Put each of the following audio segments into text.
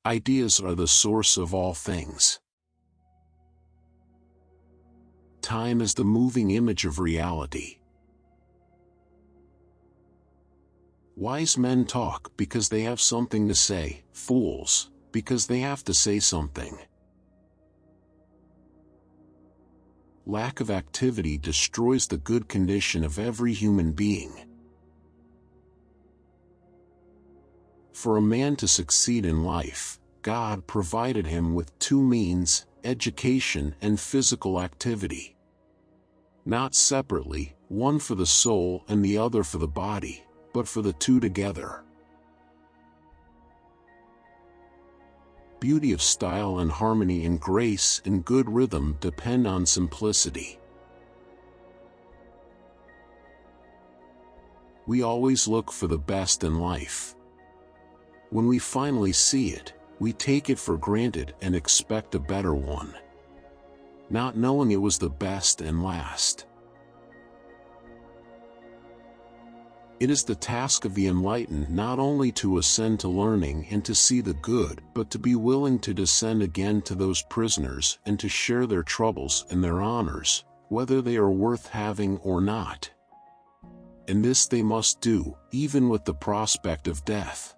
Ideas are the source of all things. Time is the moving image of reality. Wise men talk because they have something to say, fools, because they have to say something. Lack of activity destroys the good condition of every human being. For a man to succeed in life, God provided him with two means, education and physical activity. Not separately, one for the soul and the other for the body, but for the two together. Beauty of style and harmony and grace and good rhythm depend on simplicity. We always look for the best in life. When we finally see it, we take it for granted and expect a better one, not knowing it was the best and last. It is the task of the enlightened not only to ascend to learning and to see the good, but to be willing to descend again to those prisoners and to share their troubles and their honors, whether they are worth having or not. And this they must do, even with the prospect of death.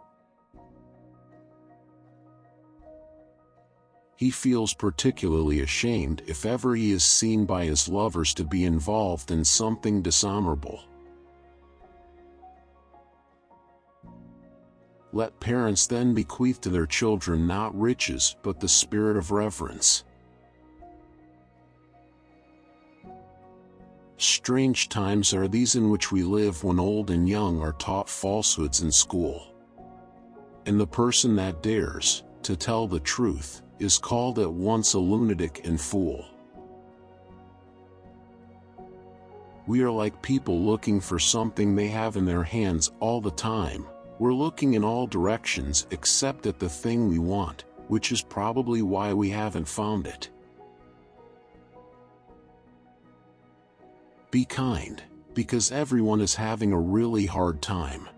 He feels particularly ashamed if ever he is seen by his lovers to be involved in something dishonorable. Let parents then bequeath to their children not riches but the spirit of reverence. Strange times are these in which we live when old and young are taught falsehoods in school. And the person that dares to tell the truth is called at once a lunatic and fool. We are like people looking for something they have in their hands all the time. We're looking in all directions except at the thing we want, which is probably why we haven't found it. Be kind, because everyone is having a really hard time.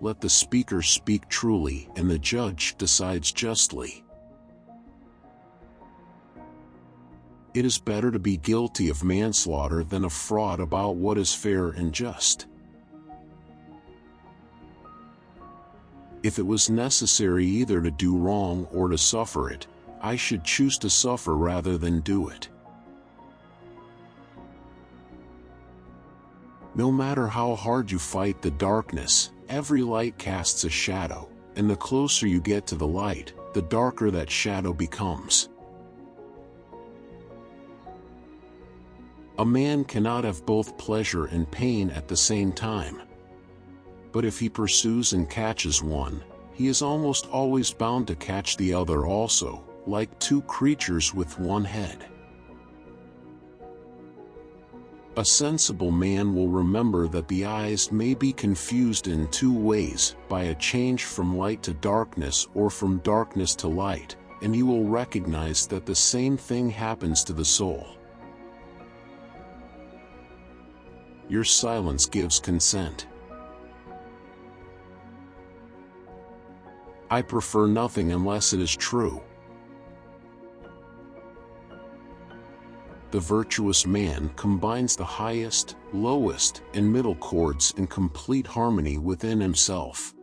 Let the speaker speak truly and the judge decides justly. It is better to be guilty of manslaughter than a fraud about what is fair and just. If it was necessary either to do wrong or to suffer it, I should choose to suffer rather than do it. No matter how hard you fight the darkness, every light casts a shadow, and the closer you get to the light, the darker that shadow becomes. A man cannot have both pleasure and pain at the same time. But if he pursues and catches one, he is almost always bound to catch the other also, like two creatures with one head. A sensible man will remember that the eyes may be confused in two ways, by a change from light to darkness or from darkness to light, and he will recognize that the same thing happens to the soul. Your silence gives consent. I prefer nothing unless it is true. The virtuous man combines the highest, lowest, and middle chords in complete harmony within himself.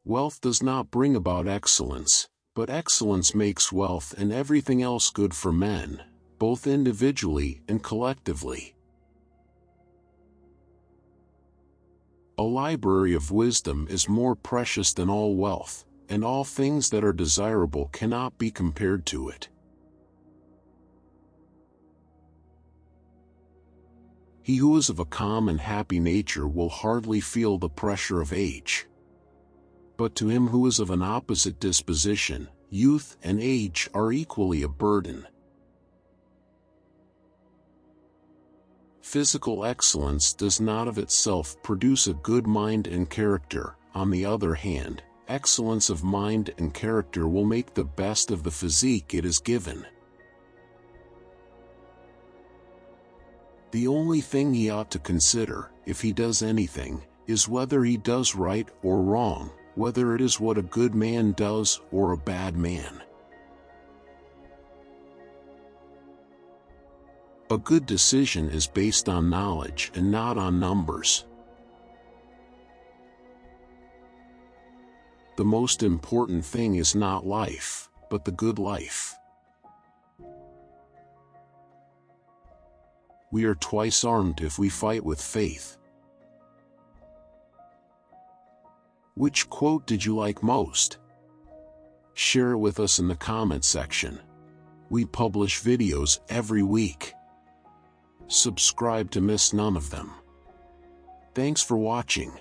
Wealth does not bring about excellence, but excellence makes wealth and everything else good for men, both individually and collectively. A library of wisdom is more precious than all wealth, and all things that are desirable cannot be compared to it. He who is of a calm and happy nature will hardly feel the pressure of age. But to him who is of an opposite disposition, youth and age are equally a burden. Physical excellence does not of itself produce a good mind and character. On the other hand, excellence of mind and character will make the best of the physique it is given. The only thing he ought to consider, if he does anything, is whether he does right or wrong, whether it is what a good man does or a bad man. A good decision is based on knowledge and not on numbers. The most important thing is not life, but the good life. We are twice armed if we fight with faith. Which quote did you like most? Share it with us in the comment section. We publish videos every week. Subscribe to miss none of them. Thanks for watching.